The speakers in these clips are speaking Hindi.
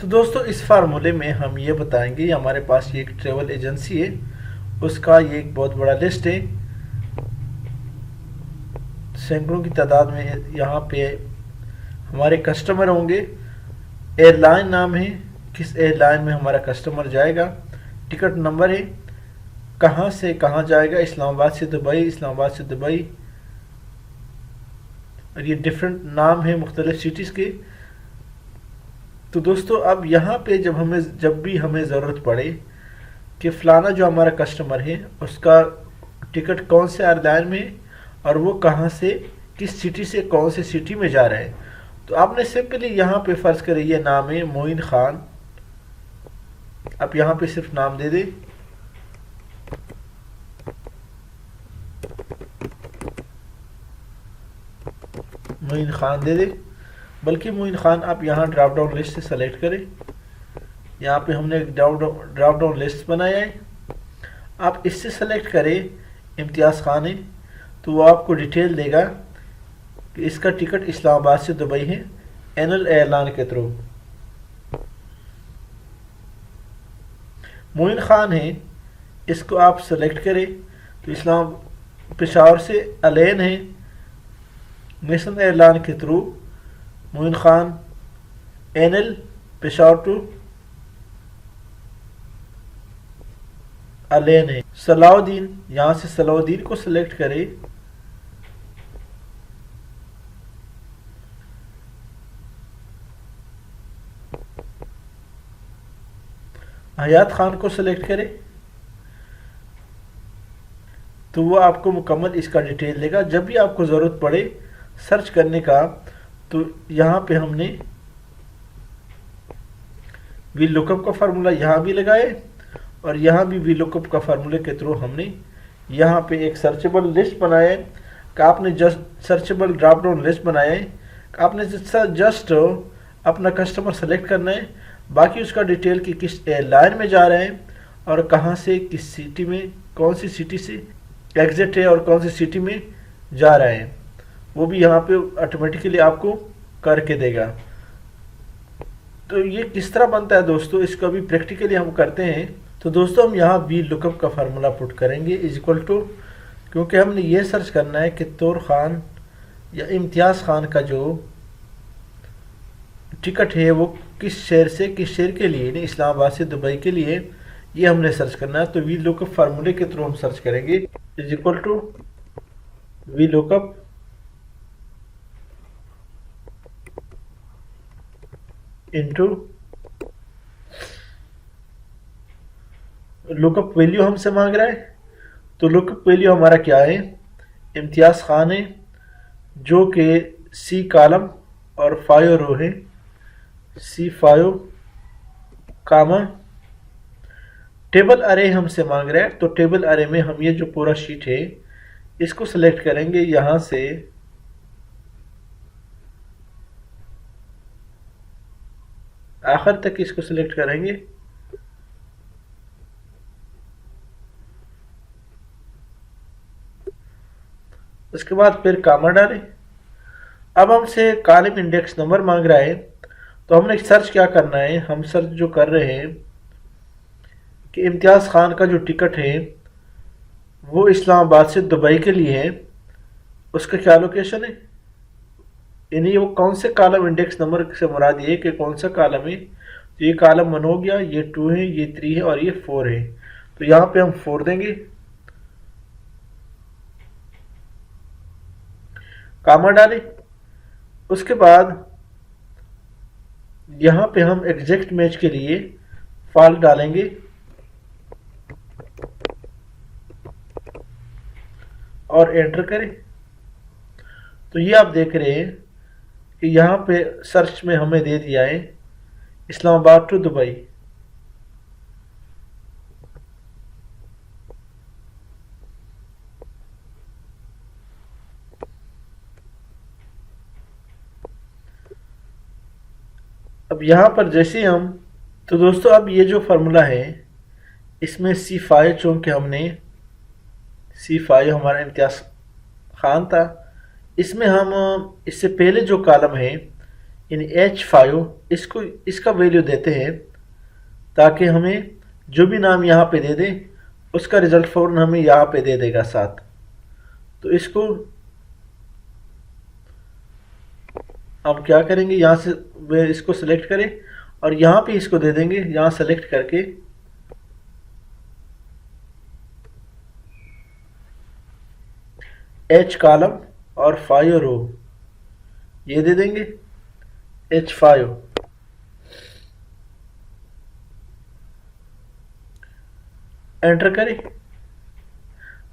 तो दोस्तों इस फार्मूले में हम ये बताएंगे, हमारे पास ये एक ट्रेवल एजेंसी है, उसका ये एक बहुत बड़ा लिस्ट है, सैकड़ों की तादाद में यहाँ पे हमारे कस्टमर होंगे। एयरलाइन नाम है, किस एयरलाइन में हमारा कस्टमर जाएगा, टिकट नंबर है, कहाँ से कहाँ जाएगा, इस्लामाबाद से दुबई, इस्लामाबाद से दुबई, और ये डिफरेंट नाम है मुख्तलिफ सिटीज़ के। तो दोस्तों अब यहाँ पे जब भी हमें ज़रूरत पड़े कि फ़लाना जो हमारा कस्टमर है उसका टिकट कौन से एयरलाइन में है और वो कहाँ से, किस सिटी से कौन से सिटी में जा रहे हैं, तो आपने सिंपली यहाँ पे फ़र्ज़ करें ये नाम है मोइन ख़ान, आप यहाँ पे सिर्फ नाम दे दें, मोइन ख़ान दे दें, बल्कि मोइन ख़ान आप यहाँ ड्रॉप डाउन लिस्ट से सेलेक्ट करें। यहाँ पे हमने एक ड्रॉप डाउन लिस्ट बनाया है, आप इससे सेलेक्ट करें इम्तियाज़ ख़ान है, तो वो आपको डिटेल देगा कि इसका टिकट इस्लामाबाद से दुबई है एनल एयरलाइन के थ्रू। मोइन ख़ान है, इसको आप सेलेक्ट करें तो इस्लाम पेशावर से अलेन है नेशनल एयरलाइन के through, Moin Khan NL Peshawar to Al Ain है। सलाउद्दीन, यहाँ से सलाउद्दीन को सिलेक्ट करें, हयात खान को सिलेक्ट करें तो वो आपको मुकम्मल इसका डिटेल देगा। जब भी आपको ज़रूरत पड़े सर्च करने का तो यहाँ पे हमने वी लुकअप का फार्मूला यहाँ भी लगाए और यहाँ भी वी लुकअप का फार्मूले के थ्रू हमने यहाँ पे एक सर्चेबल लिस्ट बनाया है कि आपने just searchable drop down list बनाया है कि आपने जस्ट अपना कस्टमर सेलेक्ट करना है, बाकी उसका डिटेल कि किस एयरलाइन में जा रहे हैं और कहाँ से किस सिटी में, कौन सी सिटी से एग्जिट है और कौन सी सिटी में जा रहे हैं, वो भी यहाँ पे ऑटोमेटिकली आपको करके देगा। तो ये किस तरह बनता है दोस्तों, इसको भी प्रैक्टिकली हम करते हैं। तो दोस्तों हम यहाँ वी लुकअप का फार्मूला पुट करेंगे इज इक्वल टू, क्योंकि हमने ये सर्च करना है कि तौर ख़ान या इम्तियाज़ ख़ान का जो टिकट है वो किस शहर से किस शहर के लिए, नहीं इस्लामाबाद से दुबई के लिए, ये हमने सर्च करना है। तो वी लुकअप फार्मूले के थ्रू हम सर्च करेंगे is equal to we lookup into lookup value हमसे मांग रहा है, तो लुकअप वैल्यू हमारा क्या है, इम्तियाज़ ख़ान है जो कि सी कॉलम और 5 रो है, C5 कामा टेबल अरे हमसे मांग रहा है। तो टेबल अरे में हम ये जो पूरा शीट है इसको सेलेक्ट करेंगे, यहाँ से आखिर तक इसको सिलेक्ट करेंगे, उसके बाद फिर कामा डालें। अब हमसे कॉलम इंडेक्स नंबर मांग रहा है, तो हमने सर्च क्या करना है, हम सर्च जो कर रहे हैं कि इम्तियाज़ ख़ान का जो टिकट है वो इस्लामाबाद से दुबई के लिए है, उसका क्या लोकेशन है, यानी वो कौन से कॉलम इंडेक्स नंबर से मुराद ये कि कौन सा कॉलम है। तो ये कॉलम 1 हो गया, ये 2 है, ये 3 है और ये 4 है, तो यहाँ पे हम 4 देंगे, कामा डालें। उसके बाद यहाँ पे हम एग्जैक्ट मैच के लिए फॉल्ट डालेंगे और एंटर करें। तो ये आप देख रहे हैं कि यहाँ पे सर्च में हमें दे दिया है इस्लामाबाद टू दुबई। अब यहाँ पर जैसे हम, तो दोस्तों अब ये जो फार्मूला है इसमें C5 चूँकि हमने C5 हमारा इम्तियाज़ ख़ान था, इसमें हम इससे पहले जो कॉलम है यानी H5 इसको इसका वैल्यू देते हैं ताकि हमें जो भी नाम यहाँ पे दे दे उसका रिजल्ट फ़ौरन हमें यहाँ पे दे देगा साथ। तो इसको अब क्या करेंगे, यहाँ से वे इसको सिलेक्ट करें और यहाँ पे इसको दे देंगे, यहाँ सेलेक्ट करके H कॉलम और 5 रो ये दे देंगे H5। एंटर करें।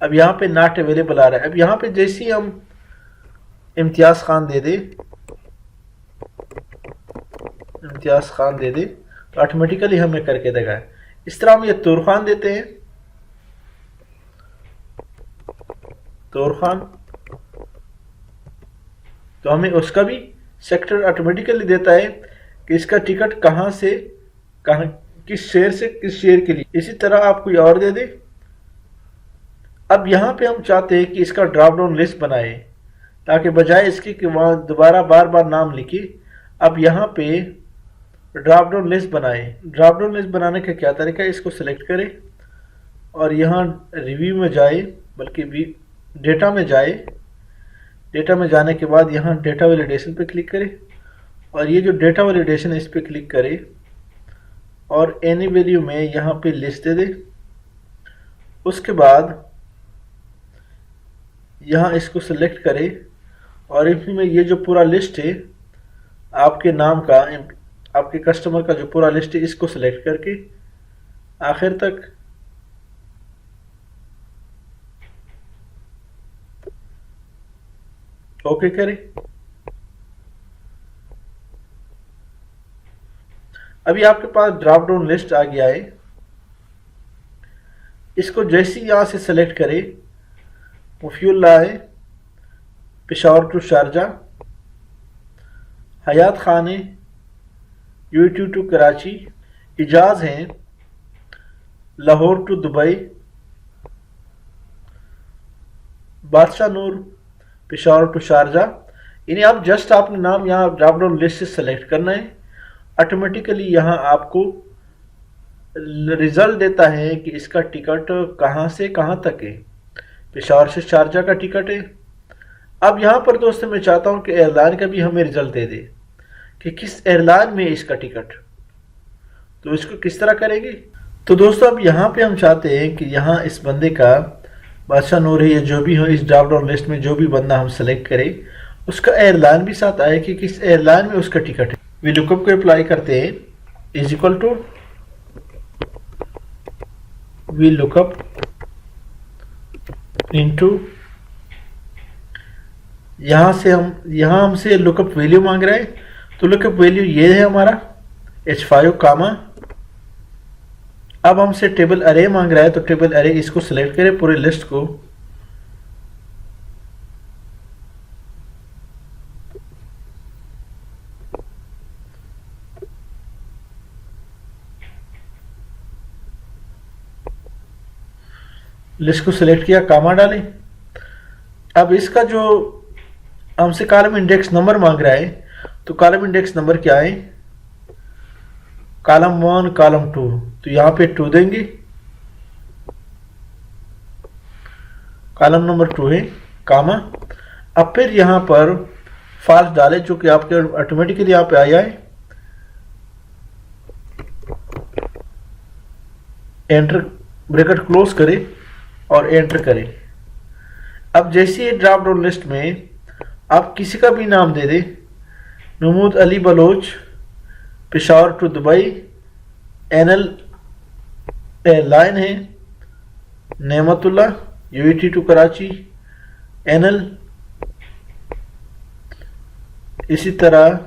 अब यहाँ पे नॉट अवेलेबल आ रहा है। अब यहाँ पे जैसे ही हम इम्तियाज़ खान दे दे, इम्तियाज़ खान दे दे तो ऑटोमेटिकली हमें करके देगा। इस तरह हम ये तूर खान देते हैं, तूर खान, तो हमें उसका भी सेक्टर ऑटोमेटिकली देता है कि इसका टिकट कहाँ से कहाँ, किस शहर से किस शहर के लिए। इसी तरह आप कोई और दे दे। अब यहाँ पे हम चाहते हैं कि इसका ड्रॉप डाउन लिस्ट बनाए ताकि बजाय इसके कि वहाँ दोबारा बार बार नाम लिखे, अब यहाँ पे ड्रॉप डाउन लिस्ट बनाए। ड्रॉप डाउन लिस्ट बनाने का क्या तरीका है, इसको सिलेक्ट करें और यहाँ रिव्यू में जाए, बल्कि डेटा में जाए। डेटा में जाने के बाद यहाँ डेटा वैलिडेशन पे क्लिक करें और ये जो डेटा वैलिडेशन है इस पर क्लिक करें और एनी वैल्यू में यहाँ पे लिस्ट दे दे। उसके बाद यहाँ इसको सिलेक्ट करें और इसमें ये जो पूरा लिस्ट है आपके नाम का, आपके कस्टमर का जो पूरा लिस्ट है, इसको सिलेक्ट करके आखिर तक ओके करें। अभी आपके पास ड्रॉप डाउन लिस्ट आ गया है। इसको जैसे ही यहाँ से सेलेक्ट करें, मुफीउल्लाह है, पेशावर टू शारजा, हयात खान है, यूटी टू कराची, इजाज़ हैं लाहौर टू दुबई, बादशाह नूर पेशावर टू शारजा। यानी आप जस्ट आपने नाम यहाँ ड्रॉप डाउन लिस्ट से सेलेक्ट करना है, ऑटोमेटिकली यहाँ आपको रिजल्ट देता है कि इसका टिकट कहाँ से कहाँ तक है। पेशावर से शारजा का टिकट है। अब यहाँ पर दोस्तों मैं चाहता हूँ कि एयरलाइन का भी हमें रिजल्ट दे दे कि किस एयरलाइन में इसका टिकट। तो इसको किस तरह करेंगे, तो दोस्तों अब यहाँ पे हम चाहते हैं कि यहाँ इस बंदे का बादशाह नूर है, ये जो भी हो इस ड्रॉप डाउन लिस्ट में जो भी बंदा हम सेलेक्ट करें उसका एयरलाइन भी साथ आए कि किस एयरलाइन में उसका टिकट है। वी लुकअप को अप्लाई करते हैं, is equal to we lookup into, यहाँ से यहाँ हमसे लुकअप वैल्यू मांग रहा है, तो लुकअप वैल्यू ये है हमारा H5 कामा। अब हमसे टेबल अरे मांग रहा है, तो टेबल अरे इसको सिलेक्ट करें पूरे लिस्ट को, लिस्ट को सिलेक्ट किया, कामा डालें। अब इसका जो हमसे कॉलम इंडेक्स नंबर मांग रहा है, तो कॉलम इंडेक्स नंबर क्या है, कॉलम 1 कॉलम 2, तो यहाँ पे 2 देंगे, कॉलम नंबर 2 है कामा। अब फिर यहाँ पर फॉल्स डालें जो कि आपके ऑटोमेटिकली यहाँ पे आया है, एंटर ब्रैकेट क्लोज करें और एंटर करें। अब जैसे ये ड्रॉप डाउन लिस्ट में आप किसी का भी नाम दे दे, Namood Ali Baloch Peshawar to Dubai, NL airline है, Nematullah UT to Karachi, NL, इसी तरह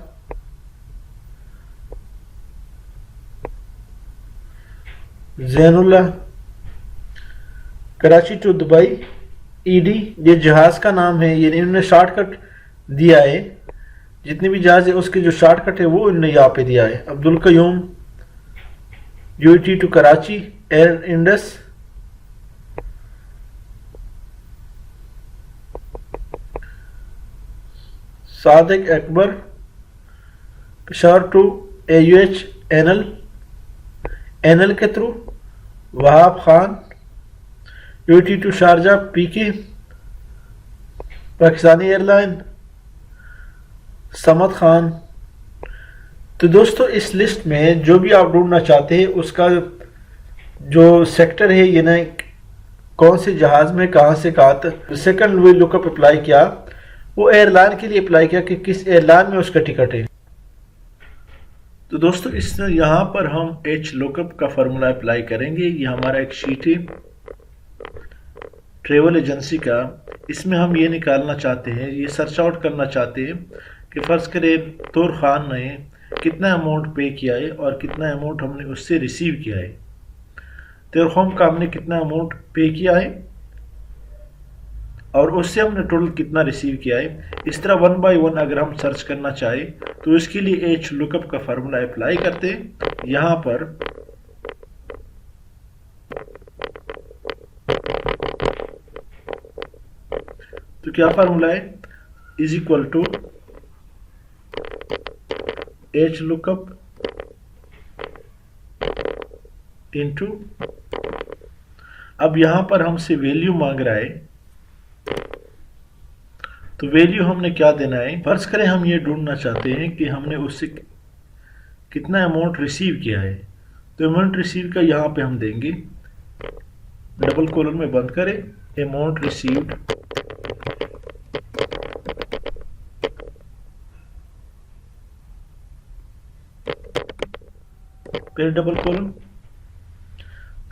Zainullah Karachi to Dubai, ED ये जहाज का नाम है, ये इन्होंने शॉर्टकट दिया है, जितने भी जहाज है उसके जो शॉर्टकट है वो इन्होंने यहाँ पे दिया है। Abdul Qayyum UT to Karachi, air Indus, Sadiq Akbar शहर टू AUH एनल, एनल के through Wahab Khan, UT to Sharjah PK Pakistani airline, Samad Khan. तो दोस्तों इस लिस्ट में जो भी आप ढूंढना चाहते हैं उसका जो सेक्टर है, ये ना कौन से जहाज में कहाँ से कहाँ तक। सेकंड वे लुकअप अप्लाई किया, वो एयरलाइन के लिए अप्लाई किया कि किस एयरलाइन में उसका टिकट है। तो दोस्तों इस यहाँ पर हम एच लुकअप का फार्मूला अप्लाई करेंगे। ये हमारा एक शीट है ट्रेवल एजेंसी का, इसमें हम ये निकालना चाहते हैं, ये सर्च आउट करना चाहते हैं कि फ़र्ज़ करें तौर खान ने कितना अमाउंट पे किया है और कितना अमाउंट हमने उससे रिसीव किया है। तौर खान का हमने कितना अमाउंट पे किया है और उससे हमने टोटल कितना रिसीव किया है। इस तरह 1 बाय 1 अगर हम सर्च करना चाहें तो इसके लिए एच लुकअप का फार्मूला अप्लाई करते हैं। यहाँ पर तो क्या फार्मूला है, is equal to H lookup into, अब यहां पर हमसे वैल्यू मांग रहा है, तो वैल्यू हमने क्या देना है। फर्ज करें हम ये ढूंढना चाहते हैं कि हमने उससे कितना अमाउंट रिसीव किया है, तो अमाउंट रिसीव का यहां पे हम देंगे, डबल कोलन में बंद करें, अमाउंट रिसीव्ड फिर डबल कोलन।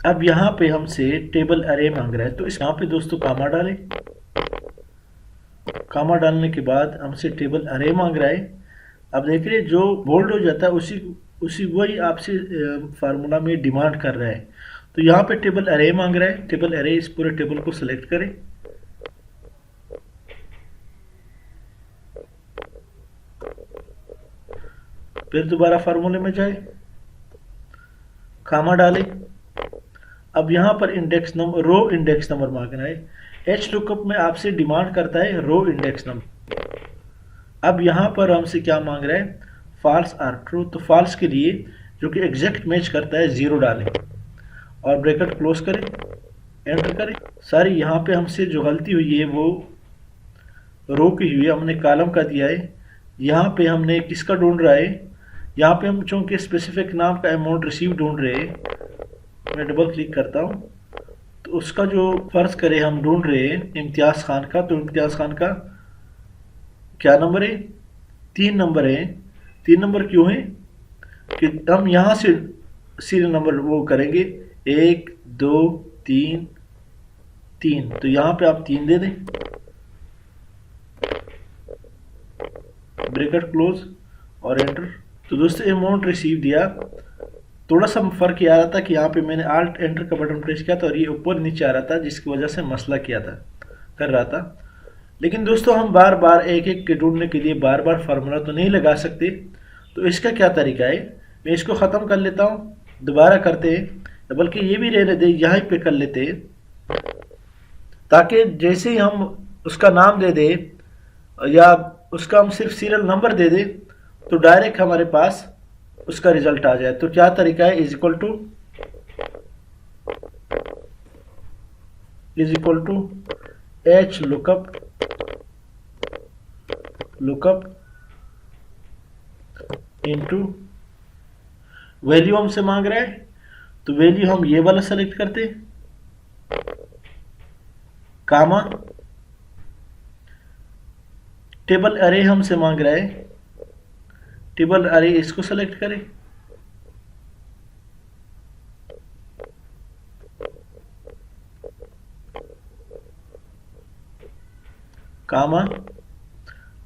अब यहाँ पे हमसे टेबल अरे मांग रहा है, तो इस यहाँ पे दोस्तों कामा डालें। कामा डालने के बाद हमसे टेबल अरे मांग रहा है। अब देख रहे जो बोल्ड हो जाता है उसी वही आपसे फार्मूला में डिमांड कर रहा है। तो यहाँ पे टेबल अरे मांग रहा है, टेबल अरे, इस पूरे टेबल को सिलेक्ट करें। फिर दोबारा फार्मूले में जाए, कामा डालें। अब यहाँ पर index number, row index number मांगना है। एच लुकअप में आपसे डिमांड करता है रो इंडेक्स नंबर। अब यहाँ पर हमसे क्या मांग रहा है, फॉल्स आर ट्रू। तो फॉल्स के लिए जो कि एग्जैक्ट मैच करता है 0 डालें और ब्रैकेट क्लोज करें, एंटर करें। सारी यहाँ पे हमसे जो गलती हुई है वो रो की हुई है, हमने कॉलम का दिया है। यहाँ पे हमने किसका ढूंढ रहा है, यहाँ पे हम चूंकि स्पेसिफिक नाम का अमाउंट रिसीव ढूंढ रहे हैं, मैं डबल क्लिक करता हूँ तो उसका जो फर्ज करे हम ढूंढ रहे हैं इम्तियाज़ खान का, तो इम्तियाज़ खान का क्या नंबर है, 3 नंबर है। 3 नंबर क्यों है कि हम यहाँ से सीरियल नंबर वो करेंगे 1 2 3 3, तो यहाँ पे आप 3 दे दें, ब्रैकेट क्लोज और एंटर। तो दोस्तों अमाउंट रिसीव दिया, थोड़ा सा फर्क ये आ रहा था कि यहाँ पे मैंने आल्ट एंटर का बटन प्रेस किया था और ये ऊपर नीचे आ रहा था, जिसकी वजह से मसला कर रहा था। लेकिन दोस्तों हम बार बार एक एक के ढूंढने के लिए बार बार फार्मूला तो नहीं लगा सकते, तो इसका क्या तरीका है, मैं इसको ख़त्म कर लेता हूँ, दोबारा करते हैं, बल्कि ये भी रहने दे, यहाँ पे कर लेते हैं, ताकि जैसे ही हम उसका नाम दे दें या उसका हम सिर्फ सीरियल नंबर दे दें तो डायरेक्ट हमारे पास उसका रिजल्ट आ जाए। तो क्या तरीका है, is equal to H lookup into value हमसे मांग रहा है, तो वैल्यू हम ये वाला सेलेक्ट करते, कामा, टेबल अरे हमसे मांग रहा है, टेबल अरे इसको सेलेक्ट करें, कामा।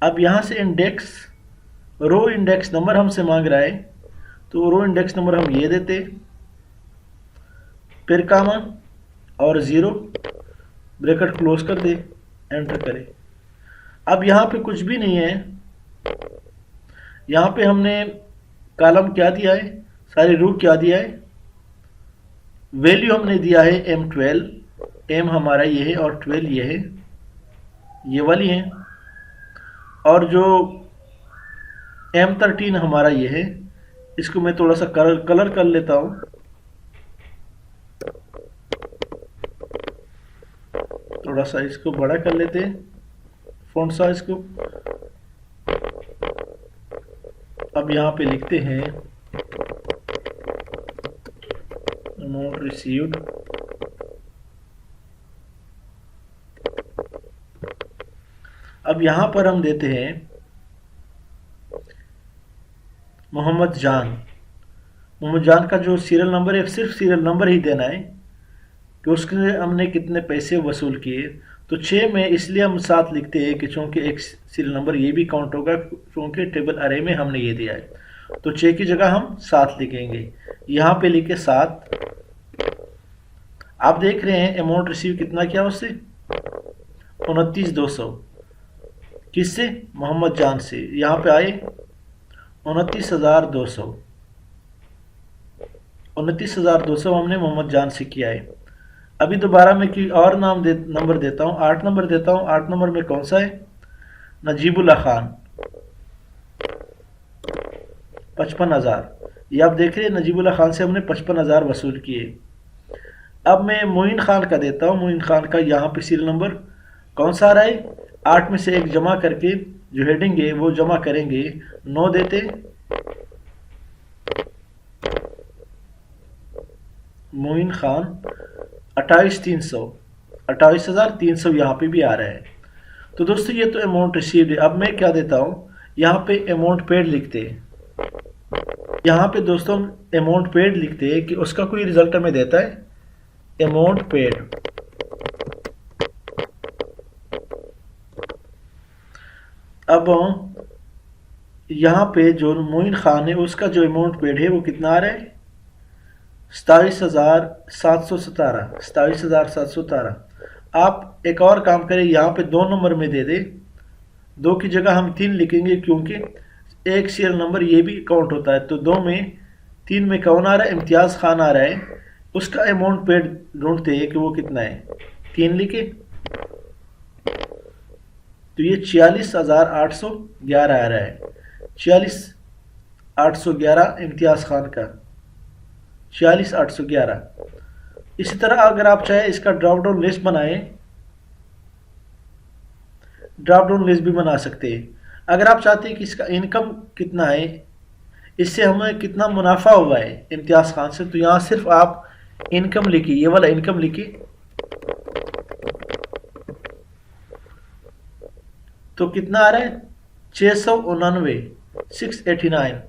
अब यहां से इंडेक्स, रो इंडेक्स नंबर हमसे मांग रहा है, तो रो इंडेक्स नंबर हम ये देते, फिर कामा और 0, ब्रैकेट क्लोज कर दे, एंटर करें। अब यहाँ पे कुछ भी नहीं है, यहाँ पे हमने कॉलम क्या दिया है, सारी रो क्या दिया है, वैल्यू हमने दिया है M12, M हमारा ये है और 12 ये है, ये वाली है, और जो M13 हमारा ये है। इसको मैं थोड़ा सा कलर कर लेता हूं, थोड़ा सा इसको बड़ा कर लेते हैं फ़ॉन्ट साइज को। अब यहाँ पे लिखते हैं अमाउंट रिसीव्ड, अब यहाँ पर हम देते हैं मोहम्मद जान का जो सीरियल नंबर है, सिर्फ सीरियल नंबर ही देना है कि उसके हमने कितने पैसे वसूल किए। तो 6 में इसलिए हम 7 लिखते हैं कि चूँकि एक सीरियल नंबर ये भी काउंट होगा, क्योंकि टेबल अरे में हमने ये दिया है। तो 6 की जगह हम 7 लिखेंगे, यहाँ पे लिखे 7। आप देख रहे हैं अमाउंट रिसीव कितना किया उससे, 29,200। किससे? मोहम्मद जान से। यहाँ पे आए 29,200, 29,200 हमने मोहम्मद जान से किया है। अभी दोबारा मैं कोई और नंबर देता हूँ, 8 नंबर देता हूँ। 8 नंबर में कौन सा है? नजीबुल्लाह खान, 55,000। ये आप देख रहे हैं नजीबुल्लाह खान से हमने 55,000 वसूल किए। अब मैं मोइन खान का देता हूँ। मोइन खान का यहाँ पे सीरियल नंबर कौन सा आ रहा है? 8 में से 1 जमा करके जो हेडिंग है वो जमा करेंगे, 9 देते। मोइन खान 28,300 यहाँ पे भी आ रहा है। तो दोस्तों ये तो अमाउंट रिसीव्ड है। अब मैं क्या देता हूँ, यहाँ पे अमाउंट पेड लिखते हैं। यहाँ पे दोस्तों अमाउंट पेड लिखते हैं कि उसका कोई रिजल्ट हमें देता है, अमाउंट पेड। अब यहाँ पे जो मोइन खान है उसका जो अमाउंट पेड है वो कितना आ रहा है? 27,717, 27,717। आप एक और काम करें, यहाँ पे 2 नंबर में दे दे। 2 की जगह हम 3 लिखेंगे, क्योंकि एक सीरियल नंबर ये भी काउंट होता है। तो 2 में 3 में कौन आ रहा है? इम्तियाज़ खान आ रहा है। उसका अमाउंट पेड ढूंढते हैं कि वो कितना है, 3 लिखे। तो ये 46,811 आ रहा है, 46,811 इम्तियाज़ खान का, 46,811। इसी तरह अगर आप चाहे इसका ड्रॉप डाउन लिस्ट बनाएं, ड्रॉप डाउन लिस्ट भी बना सकते हैं। अगर आप चाहते हैं कि इसका इनकम कितना है, इससे हमें कितना मुनाफा हुआ है इम्तियाज़ खान से, तो यहाँ सिर्फ आप इनकम लिखिए, ये वाला इनकम लिखिए। तो कितना आ रहा है? 689, 689,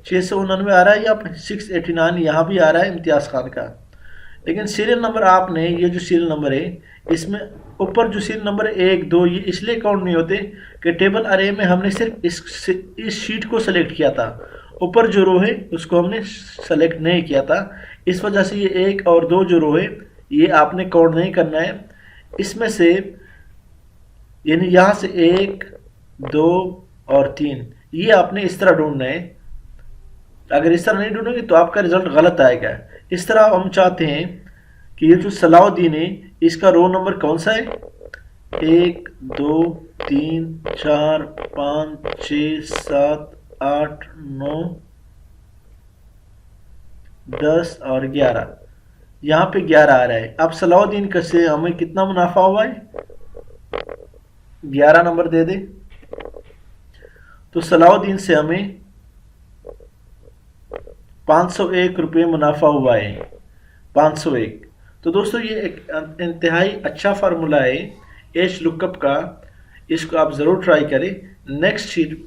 689 आ रहा है यहाँ पे, 689 यहाँ भी आ रहा है इम्तियाज़ खान का। लेकिन सीरियल नंबर आपने, ये जो सीरियल नंबर है इसमें ऊपर जो सीरियल नंबर 1, 2 ये इसलिए काउंट नहीं होते कि टेबल अरे में हमने सिर्फ इस शीट को सेलेक्ट किया था, ऊपर जो रो है उसको हमने सेलेक्ट नहीं किया था। इस वजह से ये 1 और 2 जो रो है ये आपने काउंट नहीं करना है। इसमें से यानी यहाँ से 1, 2 और 3 ये आपने इस तरह ढूंढना है। अगर इस तरह नहीं ढूंढोगे तो आपका रिजल्ट गलत आएगा। इस तरह हम चाहते हैं कि ये जो सलाउद्दीन है इसका रो नंबर कौन सा है? 1, 2, 3, 4, 5, 6, 7, 8, 9, 10 और 11। यहाँ पे 11 आ रहा है। अब सलाउद्दीन का से हमें कितना मुनाफा हुआ है? 11 नंबर दे दे। तो सलाउद्दीन से हमें 501 रुपये मुनाफा हुआ है, 501। तो दोस्तों ये एक इंतहाई अच्छा फार्मूला है एच लुकअप का, इसको आप ज़रूर ट्राई करें। Next sheet